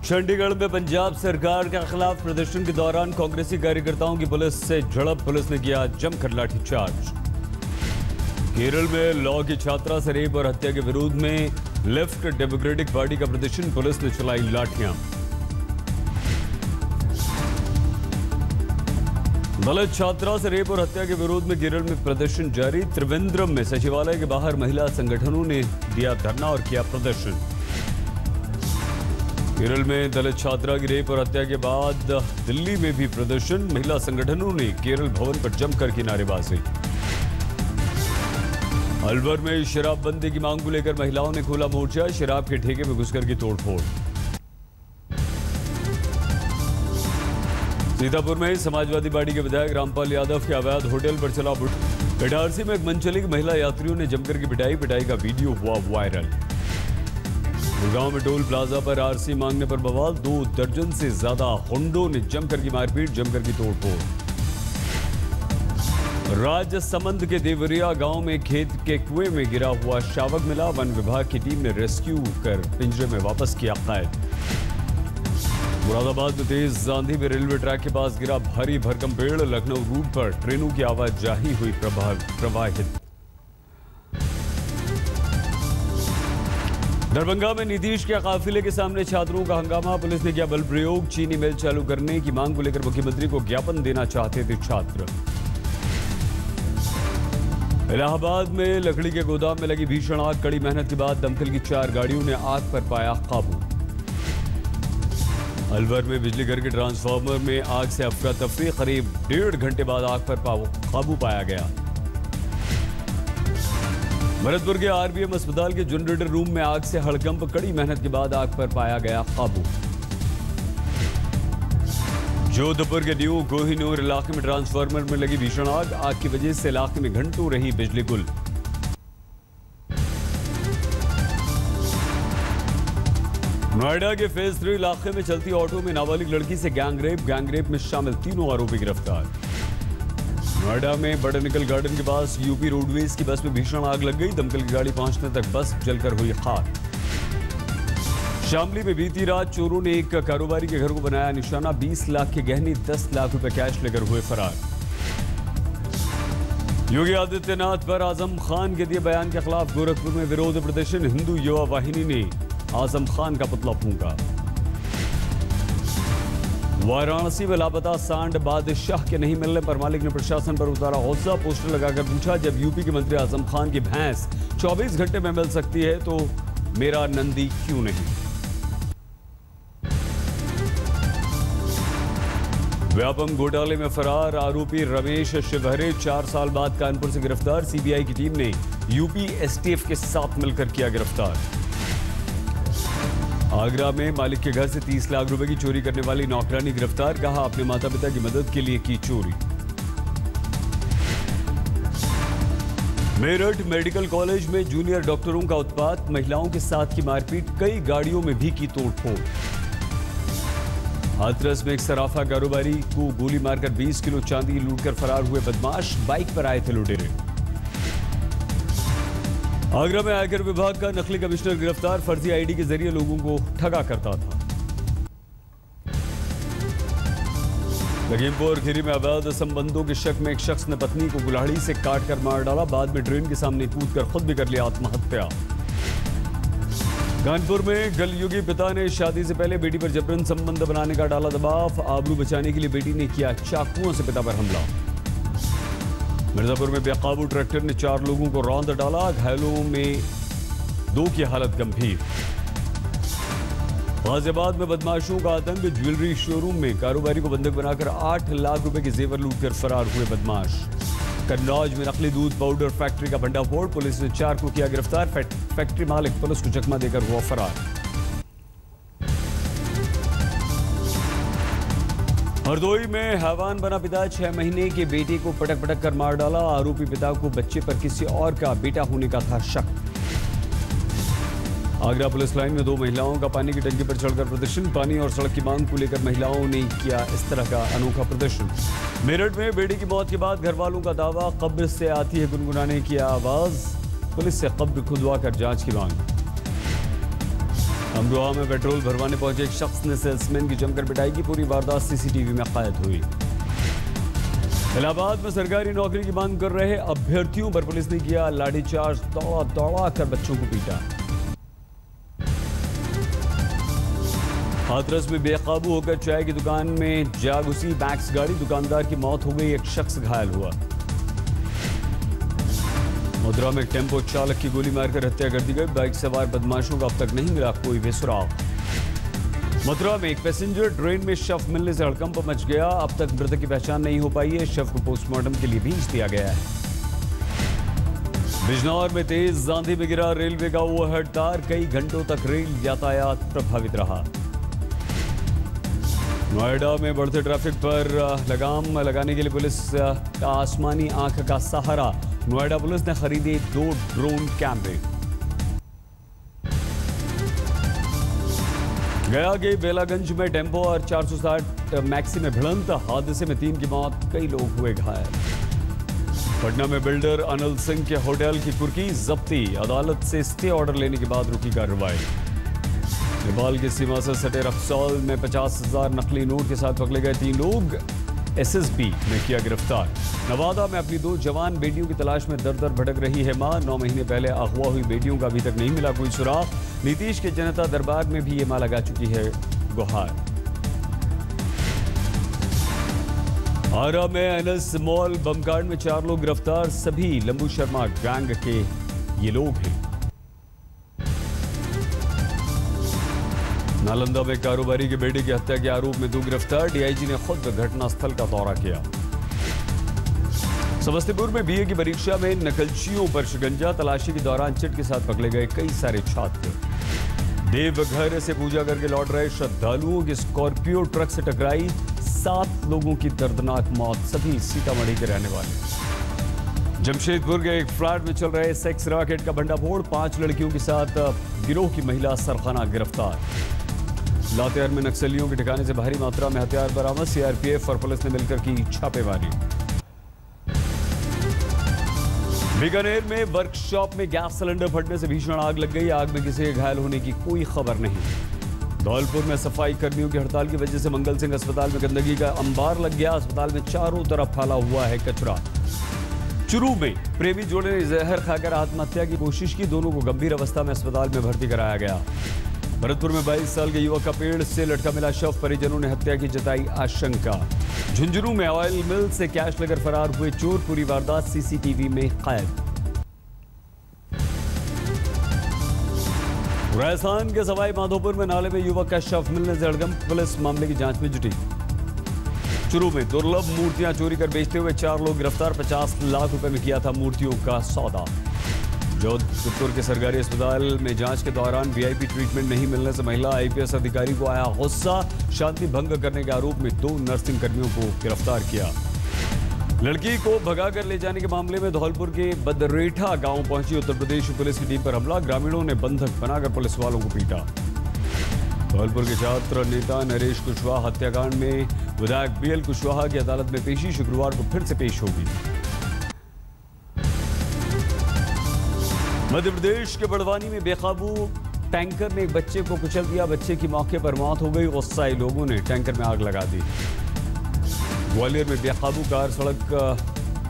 चंडीगढ़ में पंजाब सरकार के खिलाफ प्रदर्शन के दौरान कांग्रेसी कार्यकर्ताओं की पुलिस से झड़प, पुलिस ने किया जमकर लाठीचार्ज। केरल में लॉ की छात्रा से रेप और हत्या के विरोध में लेफ्ट डेमोक्रेटिक पार्टी का प्रदर्शन, पुलिस ने चलाई लाठियां। दलित छात्रा से रेप और हत्या के विरोध में केरल में प्रदर्शन जारी। त्रिवेंद्रम में सचिवालय के बाहर महिला संगठनों ने दिया धरना और किया प्रदर्शन। केरल में दलित छात्रा की रेप और हत्या के बाद दिल्ली में भी प्रदर्शन, महिला संगठनों ने केरल भवन पर जमकर की नारेबाजी। अलवर में शराबबंदी की मांग को लेकर महिलाओं ने खोला मोर्चा, शराब के ठेके में घुसकर की तोड़फोड़। सीतापुर में समाजवादी पार्टी के विधायक रामपाल यादव के अवैध होटल पर चला बुट। इटारसी में एक मनचली की महिला यात्रियों ने जमकर की पिटाई का वीडियो हुआ वायरल। गुड़गांव में टोल प्लाजा पर आरसी मांगने पर बवाल, 2 दर्जन से ज्यादा होंडों ने जमकर की मारपीट, जमकर की तोड़फोड़। राजसमंद के देवरिया गांव में खेत के कुएं में गिरा हुआ शावक मिला, वन विभाग की टीम ने रेस्क्यू कर पिंजरे में वापस किया कैद। मुरादाबाद में तेज आंधी में रेलवे ट्रैक के पास गिरा भारी भरकम पेड़, लखनऊ रूट पर ट्रेनों की आवाजाही हुई प्रभावित। दरभंगा में नीतीश के काफिले के सामने छात्रों का हंगामा, पुलिस ने किया बल प्रयोग, चीनी मिल चालू करने की मांग को लेकर मुख्यमंत्री को ज्ञापन देना चाहते थे छात्र। इलाहाबाद में लकड़ी के गोदाम में लगी भीषण आग, कड़ी मेहनत के बाद दमकल की 4 गाड़ियों ने आग पर पाया काबू। अलवर में बिजली घर के ट्रांसफार्मर में आग से अफरा तफरी, करीब 1.5 घंटे बाद आग पर काबू पाया गया। भरतपुर के आरबीएम अस्पताल के जनरेटर रूम में आग से हड़कंप, कड़ी मेहनत के बाद आग पर पाया गया काबू। जोधपुर के न्यू कोहिनूर इलाके में ट्रांसफार्मर में लगी भीषण आग की वजह से इलाके में घंटों रही बिजली गुल। नोएडा के फेज 3 इलाके में चलती ऑटो में नाबालिग लड़की से गैंगरेप में शामिल 3 आरोपी गिरफ्तार। नोएडा में बटनिकल गार्डन के पास यूपी रोडवेज की बस में भीषण आग लग गई, दमकल की गाड़ी पहुंचने तक बस जलकर हुई खाक। शामली में बीती रात चोरों ने एक कारोबारी के घर को बनाया निशाना, 20 लाख के गहने 10 लाख रुपए कैश लेकर हुए फरार। योगी आदित्यनाथ पर आजम खान के दिए बयान के खिलाफ गोरखपुर में विरोध प्रदर्शन, हिंदू युवा वाहिनी ने आजम खान का पुतला फूंका। वाराणसी में लापता सांड बादशाह के नहीं मिलने पर मालिक ने प्रशासन पर उतारा हौसला, पोस्टर लगाकर पूछा, जब यूपी के मंत्री आजम खान की भैंस 24 घंटे में मिल सकती है तो मेरा नंदी क्यों नहीं। व्यापम घोटाले में फरार आरोपी रमेश शिवहरे 4 साल बाद कानपुर से गिरफ्तार, सीबीआई की टीम ने यूपी एसटीएफ के साथ मिलकर किया गिरफ्तार। आगरा में मालिक के घर से 30 लाख रुपए की चोरी करने वाली नौकरानी गिरफ्तार, कहा अपने माता पिता की मदद के लिए की चोरी। मेरठ मेडिकल कॉलेज में जूनियर डॉक्टरों का उत्पात, महिलाओं के साथ की मारपीट, कई गाड़ियों में भी की तोड़फोड़। हाथरस में एक सराफा कारोबारी को गोली मारकर 20 किलो चांदी लूटकर फरार हुए बदमाश, बाइक पर आए थे लुटेरे। आगरा में आयकर विभाग का नकली कमिश्नर गिरफ्तार, फर्जी आईडी के जरिए लोगों को ठगा करता था। लखीमपुर खीरी में अवैध संबंधों के शक में एक शख्स ने पत्नी को कुल्हाड़ी से काटकर मार डाला, बाद में ट्रेन के सामने कूदकर खुद भी कर लिया आत्महत्या। कानपुर में कलयुगी पिता ने शादी से पहले बेटी पर जबरन संबंध बनाने का डाला दबाव, आबरू बचाने के लिए बेटी ने किया चाकुओं से पिता पर हमला। मिर्जापुर में बेकाबू ट्रैक्टर ने 4 लोगों को रौंद डाला, घायलों में 2 की हालत गंभीर। गाजियाबाद में बदमाशों का आतंक, ज्वेलरी शोरूम में कारोबारी को बंधक बनाकर 8 लाख रुपए के जेवर लूटकर फरार हुए बदमाश। कन्नौज में नकली दूध पाउडर फैक्ट्री का भंडाफोड़, पुलिस ने 4 को किया गिरफ्तार, फैक्ट्री मालिक पुलिस को चकमा देकर हुआ फरार। हरदोई में हैवान बना पिता 6 महीने के बेटे को पटक पटक कर मार डाला, आरोपी पिता को बच्चे पर किसी और का बेटा होने का था शक। आगरा पुलिस लाइन में 2 महिलाओं का पानी की टंकी पर चढ़कर प्रदर्शन, पानी और सड़क की मांग को लेकर महिलाओं ने किया इस तरह का अनोखा प्रदर्शन। मेरठ में बेटी की मौत के बाद घर वालों का दावा, कब्र से आती है गुनगुनाने की आवाज, पुलिस से कब्र खुदवा कर जांच की मांग। अमरोहा में पेट्रोल भरवाने पहुंचे एक शख्स ने सेल्समैन की जमकर पिटाई की। पूरी वारदात सीसीटीवी में कैद हुई। इलाहाबाद में सरकारी नौकरी की मांग कर रहे अभ्यर्थियों पर पुलिस ने किया लाठीचार्ज, दौड़ा कर बच्चों को पीटा। हाथरस में बेकाबू होकर चाय की दुकान में जा घुसी मैक्स गाड़ी, दुकानदार की मौत हो गई, एक शख्स घायल हुआ। मथुरा में टेम्पो चालक की गोली मारकर हत्या कर दी गई। बाइक सवार बदमाशों का अब तक नहीं मिला कोई भी सुराग। मथुरा में एक पैसेंजर ट्रेन में शव मिलने से हड़कंप मच गया। अब तक मृतक की पहचान नहीं हो पाई है। शव को पोस्टमार्टम के लिए भेज दिया गया है। बिजनौर में तेज आंधी में गिरा रेलवे का ओवरहेड तार, कई घंटों तक रेल यातायात प्रभावित रहा। नोएडा में बढ़ते ट्रैफिक पर लगाम लगाने के लिए पुलिस का आसमानी आंख का सहारा। नोएडा पुलिस ने खरीदे 2 ड्रोन कैमरे। गया के बेलागंज में टेम्पो और 460 मैक्सी में भिड़ंत, हादसे में 3 की मौत, कई लोग हुए घायल। पटना में बिल्डर अनिल सिंह के होटल की कुर्की जब्ती, अदालत से स्टे ऑर्डर लेने के बाद रुकी कार्रवाई। नेपाल की सीमा से सटे रक्सौल में 50,000 नकली नोट के साथ पकड़े गए 3 लोग एसएसबी ने किया गिरफ्तार। नवादा में अपनी 2 जवान बेटियों की तलाश में दर दर भटक रही है मां। 9 महीने पहले अगवा हुई बेटियों का अभी तक नहीं मिला कोई सुराग। नीतीश के जनता दरबार में भी ये मां लगा चुकी है गुहार। आरा में एनएस मॉल बमकांड में 4 लोग गिरफ्तार, सभी लंबू शर्मा गैंग के ये लोग हैं। नालंदा में कारोबारी के बेटे की हत्या के आरोप में 2 गिरफ्तार, डीआईजी ने खुद घटनास्थल का दौरा किया। समस्तीपुर में बीए की परीक्षा में नकलचियों पर शिकंजा, तलाशी के दौरान चिट के साथ पकड़े गए कई सारे छात्र। देवघर से पूजा करके लौट रहे श्रद्धालुओं की स्कॉर्पियो ट्रक से टकराई, 7 लोगों की दर्दनाक मौत, सभी सीतामढ़ी के रहने वाले। जमशेदपुर के एक फ्लैट में चल रहे सेक्स रैकेट का भंडाफोड़, 5 लड़कियों के साथ गिरोह की महिला सरखाना गिरफ्तार। लातेहार में नक्सलियों के ठिकाने से भारी मात्रा में हथियार बरामद, सीआरपीएफ और पुलिस ने मिलकर की छापेमारी। बीकानेर में वर्कशॉप में गैस सिलेंडर फटने से भीषण आग लग गई, आग में किसी के घायल होने की कोई खबर नहीं। धौलपुर में सफाई कर्मियों की हड़ताल की वजह से मंगल सिंह अस्पताल में गंदगी का अंबार लग गया, अस्पताल में चारों तरफ फैला हुआ है कचरा। चुरू में प्रेमी जोड़े ने जहर खाकर आत्महत्या की कोशिश की, दोनों को गंभीर अवस्था में अस्पताल में भर्ती कराया गया। भरतपुर में 22 साल के युवक का पेड़ से लटका मिला शव, परिजनों ने हत्या की जताई आशंका। झुंझुनू में ऑयल मिल से कैश लेकर फरार हुए चोर, पूरी वारदात सीसीटीवी में कैद। राजस्थान के सवाई माधोपुर में नाले में युवक का शव मिलने से हड़कंप, पुलिस मामले की जांच में जुटी। चुरू में दुर्लभ मूर्तियां चोरी कर बेचते हुए 4 लोग गिरफ्तार, 50 लाख रुपए में किया था मूर्तियों का सौदा। जोधपुर के सरकारी अस्पताल में जांच के दौरान वीआईपी ट्रीटमेंट नहीं मिलने से महिला आईपीएस अधिकारी को आया गुस्सा, शांति भंग करने के आरोप में 2 नर्सिंग कर्मियों को गिरफ्तार किया। लड़की को भगाकर ले जाने के मामले में धौलपुर के बदरेठा गांव पहुंची उत्तर प्रदेश पुलिस की टीम पर हमला, ग्रामीणों ने बंधक बनाकर पुलिस वालों को पीटा। धौलपुर के छात्र नेता नरेश कुशवाहा हत्याकांड में विधायक बीएल कुशवाहा की अदालत में पेशी शुक्रवार को फिर से पेश होगी। मध्य प्रदेश के बड़वानी में बेकाबू टैंकर ने एक बच्चे को कुचल दिया, बच्चे की मौके पर मौत हो गई, गुस्साए लोगों ने टैंकर में आग लगा दी। ग्वालियर में बेकाबू कार सड़क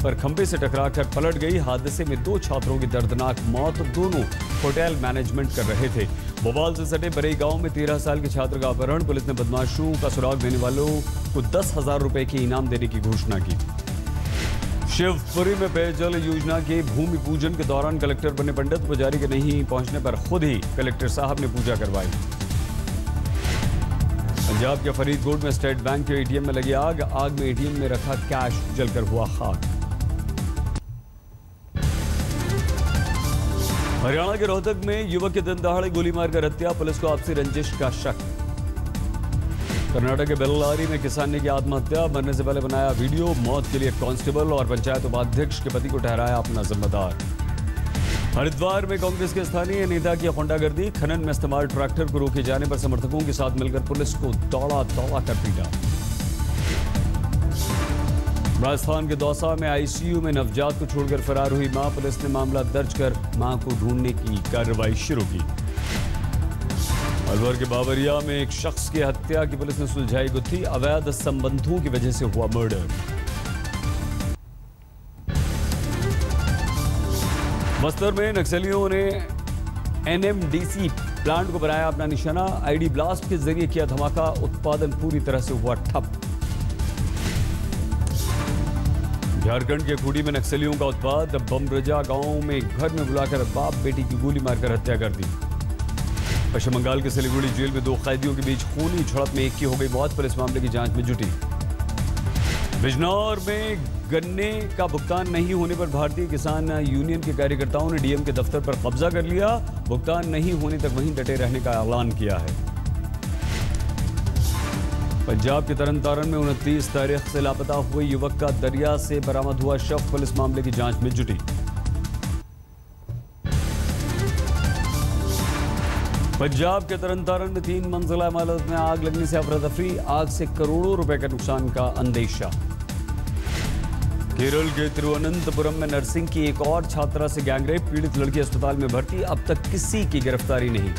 पर खंभे से टकराकर पलट गई, हादसे में 2 छात्रों की दर्दनाक मौत, दोनों होटल मैनेजमेंट कर रहे थे। भोपाल से सटे बरई गांव में 13 साल के छात्र का अपहरण, पुलिस ने बदमाशों का सुराग देने वालों को 10,000 रुपए के इनाम देने की घोषणा की। शिवपुरी में पेयजल योजना के भूमि पूजन के दौरान कलेक्टर बने पंडित, पुजारी के नहीं पहुंचने पर खुद ही कलेक्टर साहब ने पूजा करवाई। पंजाब के फरीदकोट में स्टेट बैंक के एटीएम में लगी आग, आग में एटीएम में रखा कैश जलकर हुआ खाक। हरियाणा के रोहतक में युवक की दिन दहाड़े गोली मारकर हत्या, पुलिस को आपसी रंजिश का शक। कर्नाटक के बेल्लारी में किसान ने की आत्महत्या, मरने से पहले बनाया वीडियो, मौत के लिए कांस्टेबल और पंचायत उपाध्यक्ष के पति को ठहराया अपना जिम्मेदार। हरिद्वार में कांग्रेस के स्थानीय नेता की गुंडागर्दी, खनन में इस्तेमाल ट्रैक्टर को रोके जाने पर समर्थकों के साथ मिलकर पुलिस को दौड़ा कर पीटा। राजस्थान के दौसा में आईसीयू में नवजात को छोड़कर फरार हुई मां, पुलिस ने मामला दर्ज कर मां को ढूंढने की कार्रवाई शुरू की। अलवर के बाबरिया में एक शख्स की हत्या की पुलिस ने सुलझाई गुत्थी। अवैध संबंधों की वजह से हुआ मर्डर। बस्तर में नक्सलियों ने एनएमडीसी प्लांट को बनाया अपना निशाना। आईडी ब्लास्ट के जरिए किया धमाका। उत्पादन पूरी तरह से हुआ ठप। झारखंड के खूंटी में नक्सलियों का उत्पाद। बमरजा गांव में घर में बुलाकर बाप बेटी की गोली मारकर हत्या कर दी। पश्चिम बंगाल के सिलीगुड़ी जेल में 2 कैदियों के बीच खूनी झड़प में एक की हो गई मौत। पुलिस मामले की जांच में जुटी। बिजनौर में गन्ने का भुगतान नहीं होने पर भारतीय किसान यूनियन के कार्यकर्ताओं ने डीएम के दफ्तर पर कब्जा कर लिया। भुगतान नहीं होने तक वहीं डटे रहने का ऐलान किया है। पंजाब के तरन में 29 तारीख से लापता हुए युवक का दरिया से बरामद हुआ शव। पुलिस मामले की जांच में जुटी। पंजाब के तरन में 3 मंजिला इमारत में आग लगने से अफरा तफरी। आग से करोड़ों रुपए के नुकसान का अंदेशा। केरल के तिरुवनंतपुरम में नर्सिंग की एक और छात्रा से गैंगरेप। पीड़ित लड़की अस्पताल में भर्ती। अब तक किसी की गिरफ्तारी नहीं।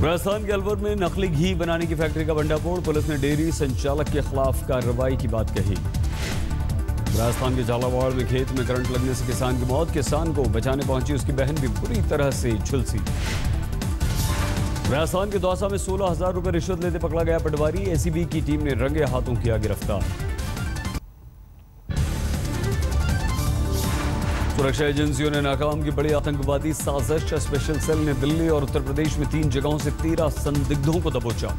राजस्थान के अलवर में नकली घी बनाने की फैक्ट्री का भंडाफोड़। पुलिस ने डेयरी संचालक के खिलाफ कार्रवाई की बात कही। राजस्थान के झालावाड़ में खेत में करंट लगने से किसान की मौत। किसान को बचाने पहुंची उसकी बहन भी बुरी तरह से झुलसी। राजस्थान के दौसा में 16,000 रुपए रिश्वत लेते पकड़ा गया पटवारी। एसीबी की टीम ने रंगे हाथों किया गिरफ्तार। सुरक्षा एजेंसियों ने नाकाम की बड़ी आतंकवादी साजिश। स्पेशल सेल ने दिल्ली और उत्तर प्रदेश में 3 जगहों से 13 संदिग्धों को दबोचा।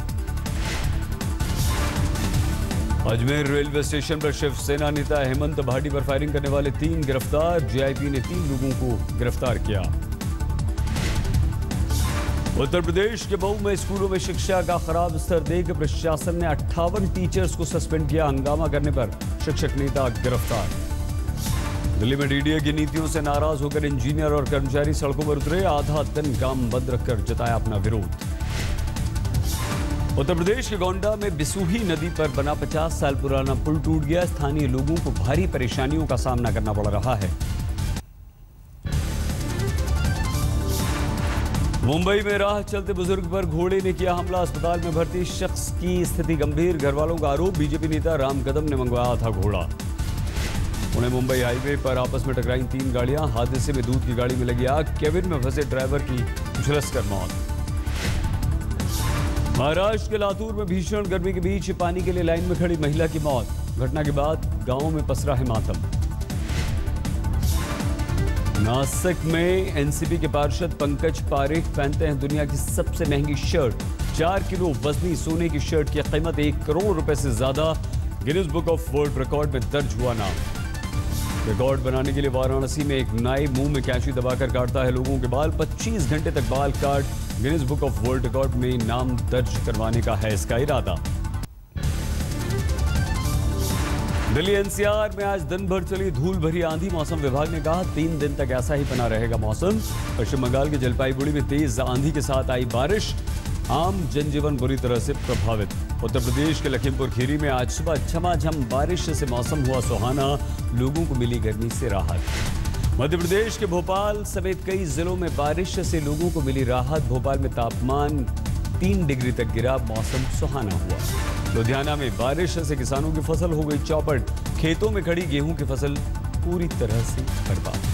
अजमेर रेलवे स्टेशन पर शिवसेना नेता हेमंत भाटी पर फायरिंग करने वाले 3 गिरफ्तार। जेआईपी ने 3 लोगों को गिरफ्तार किया। उत्तर प्रदेश के मऊ में स्कूलों में शिक्षा का खराब स्तर देख प्रशासन ने 58 टीचर्स को सस्पेंड किया। हंगामा करने पर शिक्षक नेता गिरफ्तार। दिल्ली में डीडीए की नीतियों से नाराज होकर इंजीनियर और कर्मचारी सड़कों पर उतरे। आधा दिन काम बंद रखकर जताया अपना विरोध। उत्तर प्रदेश के गोंडा में बिसूही नदी पर बना 50 साल पुराना पुल टूट गया। स्थानीय लोगों को भारी परेशानियों का सामना करना पड़ रहा है। मुंबई में राह चलते बुजुर्ग पर घोड़े ने किया हमला। अस्पताल में भर्ती शख्स की स्थिति गंभीर। घर वालों का आरोप बीजेपी नेता राम कदम ने मंगवाया था घोड़ा। पुणे मुंबई हाईवे पर आपस में टकराई 3 गाड़ियां। हादसे में दूध की गाड़ी में लगी आग। केबिन में फंसे ड्राइवर की झुलसकर मौत। महाराष्ट्र के लातूर में भीषण गर्मी के बीच पानी के लिए लाइन में खड़ी महिला की मौत। घटना के बाद गांवों में पसरा है मातम। नासिक में एनसीपी के पार्षद पंकज पारेख पहनते हैं दुनिया की सबसे महंगी शर्ट। 4 किलो वजनी सोने की शर्ट की कीमत 1 करोड़ रुपए से ज्यादा। Guinness book of world record में दर्ज हुआ नाम। रिकॉर्ड बनाने के लिए वाराणसी में एक नाई मुंह में कैंची दबाकर काटता है लोगों के बाल। 25 घंटे तक बाल काट Guinness book of world record में नाम दर्ज करवाने का है इसका इरादा। दिल्ली एनसीआर में आज दिन भर चली धूल भरी आंधी। मौसम विभाग ने कहा 3 दिन तक ऐसा ही बना रहेगा मौसम। पश्चिम बंगाल के जलपाईगुड़ी में तेज आंधी के साथ आई बारिश। आम जनजीवन बुरी तरह से प्रभावित। उत्तर प्रदेश के लखीमपुर खीरी में आज सुबह झमाझम बारिश से मौसम हुआ सुहाना। लोगों को मिली गर्मी से राहत। मध्य प्रदेश के भोपाल समेत कई जिलों में बारिश से लोगों को मिली राहत। भोपाल में तापमान 3 डिग्री तक गिरा। मौसम सुहाना हुआ। लुधियाना में बारिश से किसानों की फसल हो गई चौपट। खेतों में खड़ी गेहूं की फसल पूरी तरह से बर्बाद।